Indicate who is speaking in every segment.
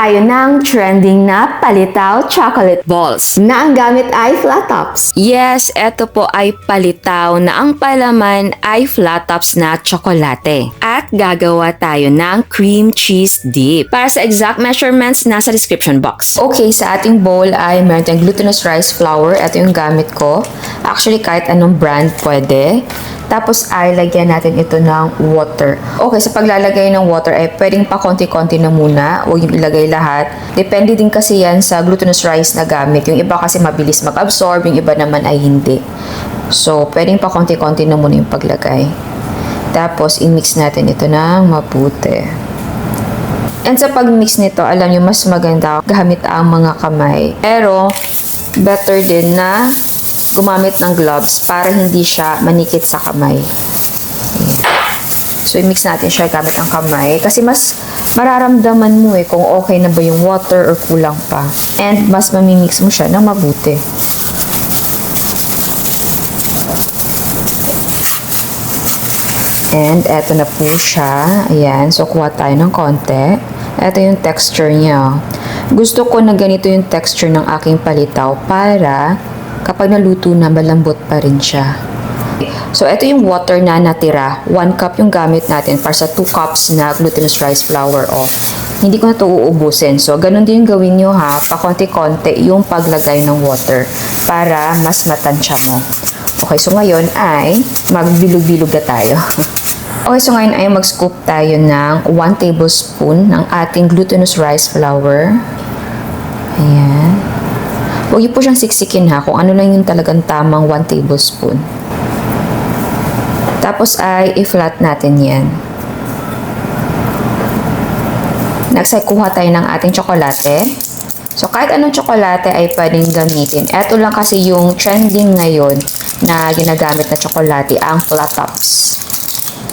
Speaker 1: tayo ng trending na palitaw chocolate balls na ang gamit ay flat tops.
Speaker 2: Yes, eto po ay palitaw na ang palaman ay flat tops na tsokolate. At gagawa tayo ng cream cheese dip. Para sa exact measurements, nasa description box.
Speaker 1: Okay, sa ating bowl ay meron tayong glutinous rice flour. Ito yung gamit ko. Actually, kahit anong brand pwede. Tapos ay lagyan natin ito ng water. Okay, sa paglalagay ng water ay pwedeng pa konti-konti na muna. Huwag yung ilagay lahat. Depende din kasi yan sa glutinous rice na gamit. Yung iba kasi mabilis mag-absorb, yung iba naman ay hindi. So, pwedeng pa konti-konti na muna yung paglagay. Tapos, i-mix natin ito ng mabuti. And sa pag-mix nito, alam nyo, mas maganda gamit ang mga kamay. Pero, better din na gumamit ng gloves para hindi siya manikit sa kamay. Ayan. So, i-mix natin siya gamit ang kamay kasi mas mararamdaman mo kung okay na ba yung water or kulang pa. And mas mamimix mo siya ng mabuti. And eto na po siya. Ayan. So, kuha tayo ng konti. Eto yung texture niya. Gusto ko na ganito yung texture ng aking palitaw para kapag naluto na, malambot pa rin siya. So, ito yung water na natira. 1 cup yung gamit natin para sa 2 cups na glutinous rice flour. Hindi ko na ito uubusin. So, ganun din yung gawin nyo ha. Pakonti-konti yung paglagay ng water para mas matansya mo. Okay, so ngayon ay magbilog-bilog na tayo. Okay, so ngayon ay mag-scoop tayo ng 1 tablespoon ng ating glutinous rice flour. Ayan. Huwag niyo po siyang siksikin ha, kung ano lang yung talagang tamang 1 tablespoon. Tapos ay i-flat natin yan. Next ay kuha tayo ng ating tsokolate. So kahit anong tsokolate ay pwedeng gamitin. Ito lang kasi yung trending ngayon na ginagamit na tsokolate, ang flat tops.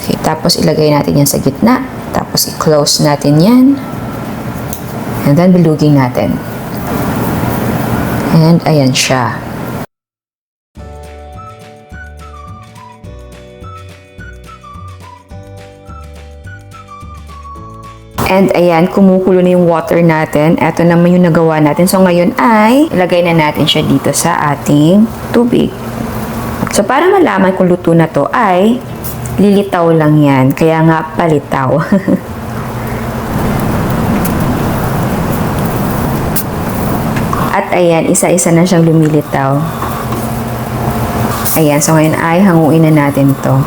Speaker 1: Okay, tapos ilagay natin yan sa gitna. Tapos i-close natin yan. And then bilugin natin. And ayan siya. And ayan, kumukulo na yung water natin. Ito naman yung nagawa natin. So ngayon ay ilagay na natin siya dito sa ating tubig. So para malaman kung luto na to ay lilitaw lang yan. Kaya nga palitaw. At ayan, isa-isa na siyang lumilitaw. Ayan, so ngayon ay hanguin na natin to.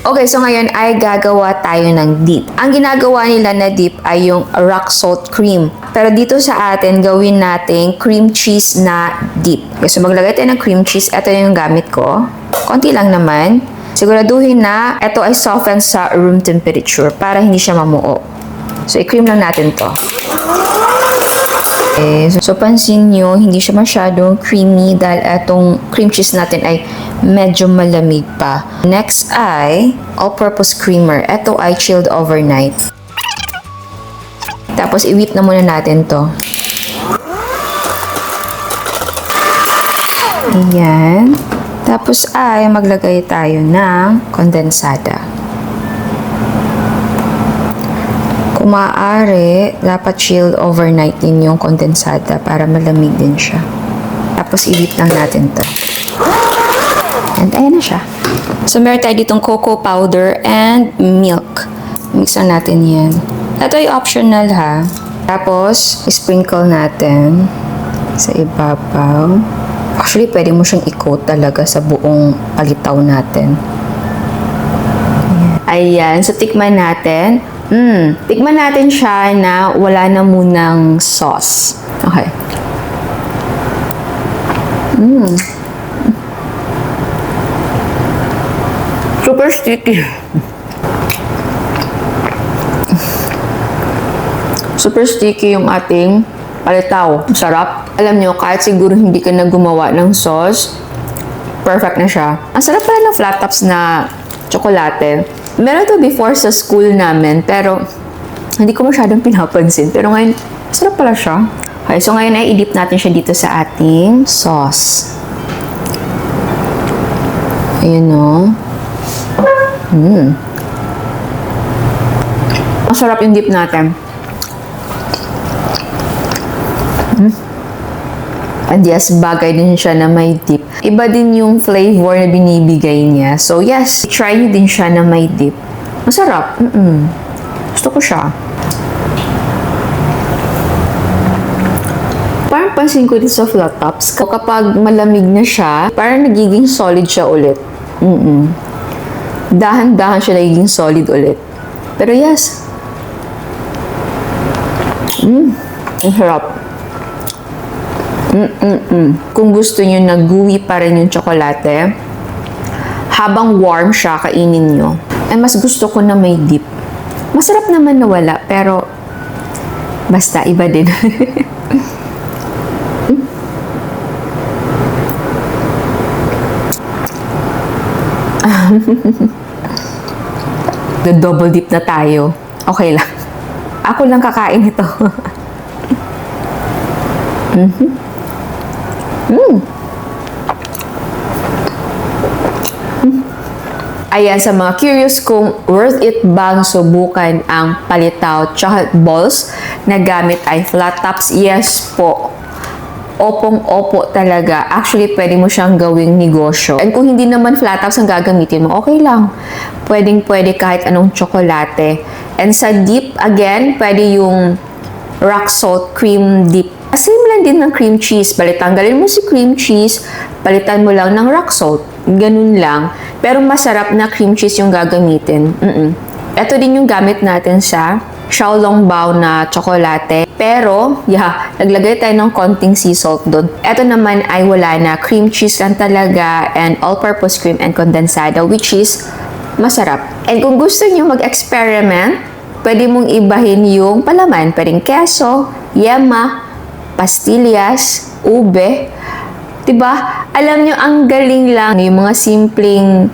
Speaker 1: Okay, so ngayon ay gagawa tayo ng dip. Ang ginagawa nila na dip ay yung rock salt cream. Pero dito sa atin, gawin natin cream cheese na dip. Okay, so maglagay tayo ng cream cheese. Ito yung gamit ko. Konti lang naman. Siguraduhin na ito ay softened sa room temperature para hindi siya mamuo. So, i-cream lang natin to. Okay. So, pansin nyo, hindi siya masyadong creamy dahil itong cream cheese natin ay medyo malamig pa. Next ay all-purpose creamer. Ito ay chilled overnight. Tapos, i-whip na muna natin to. Ayan. Tapos ay maglagay tayo ng kondensada. Kung maaari, dapat chilled overnight din yung kondensada para malamig din siya. Tapos, i-whip lang natin to. And ayan na siya. So, meron tayo ditong cocoa powder and milk. Mix lang natin yan. Ito ay optional ha. Tapos, sprinkle natin sa ibabaw. Actually, pwede mo siyang i-coat talaga sa buong palitaw natin. Ayan. So, tikman natin. Tikman natin siya na wala na munang sauce. Okay. Super sticky. Super sticky yung ating palitaw. Sarap. Alam nyo, kahit siguro hindi ka na gumawa ng sauce, perfect na siya. Ang sarap pala ng flat tops na tsokolate. Meron to before sa school namin, pero hindi ko masyadong pinapansin. Pero ngayon, sarap pala siya. Okay, so ngayon ay i-dip natin siya dito sa ating sauce. Ayan o. Masarap yung dip natin. And yes, bagay din siya na may dip. Iba din yung flavor na binibigay niya. So yes, try nyo din siya na may dip. Masarap. Gusto ko siya. Parang pansin ko dito sa flat tops, kapag malamig na siya, parang nagiging solid siya ulit. Dahan-dahan siya nagiging solid ulit. Pero yes. Ang harap. Kung gusto nyo na gooey pa rin yung tsokolate, habang warm siya, kainin nyo. Ay, mas gusto ko na may dip. Masarap naman na wala, pero basta iba din. Double dip na tayo. Okay lang. Ako lang kakain ito. Ayan, sa mga curious kung worth it bang subukan ang palitaw chocolate balls na gamit ay flat tops, yes po. Opong-opo talaga. Actually, pwede mo siyang gawing negosyo. And kung hindi naman flat tops ang gagamitin mo, okay lang. Pwedeng-pwede kahit anong tsokolate. And sa dip, again, pwede yung rock salt cream dip. Same lang din ng cream cheese. Tanggalin mo si cream cheese, palitan mo lang ng rock salt. Ganun lang. Pero masarap na cream cheese yung gagamitin. Ito din yung gamit natin sa Xiaolongbao na tsokolate. Pero, naglagay tayo ng konting sea salt doon. Ito naman ay wala na. Cream cheese lang talaga and all-purpose cream and condensado, which is masarap. And kung gusto nyo mag-experiment, pwede mong ibahin yung palaman. Pwedeng keso, yema, pastillas, ube. Diba? Alam nyo, ang galing lang. Yung mga simpleng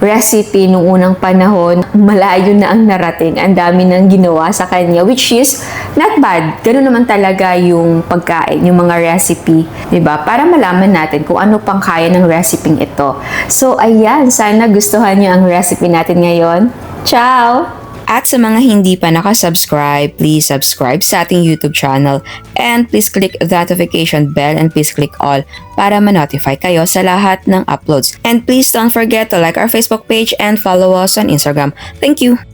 Speaker 1: recipe nung unang panahon, malayo na ang narating. Ang dami nang ginawa sa kanya, which is not bad. Ganun naman talaga yung pagkain, yung mga recipe. Diba? Para malaman natin kung ano pang kaya ng recipe ito. So, ayan. Sana gustuhan nyo ang recipe natin ngayon. Ciao!
Speaker 2: At sa mga hindi pa nakasubscribe, please subscribe sa ating YouTube channel and please click the notification bell and please click all para ma-notify kayo sa lahat ng uploads. And please don't forget to like our Facebook page and follow us on Instagram. Thank you!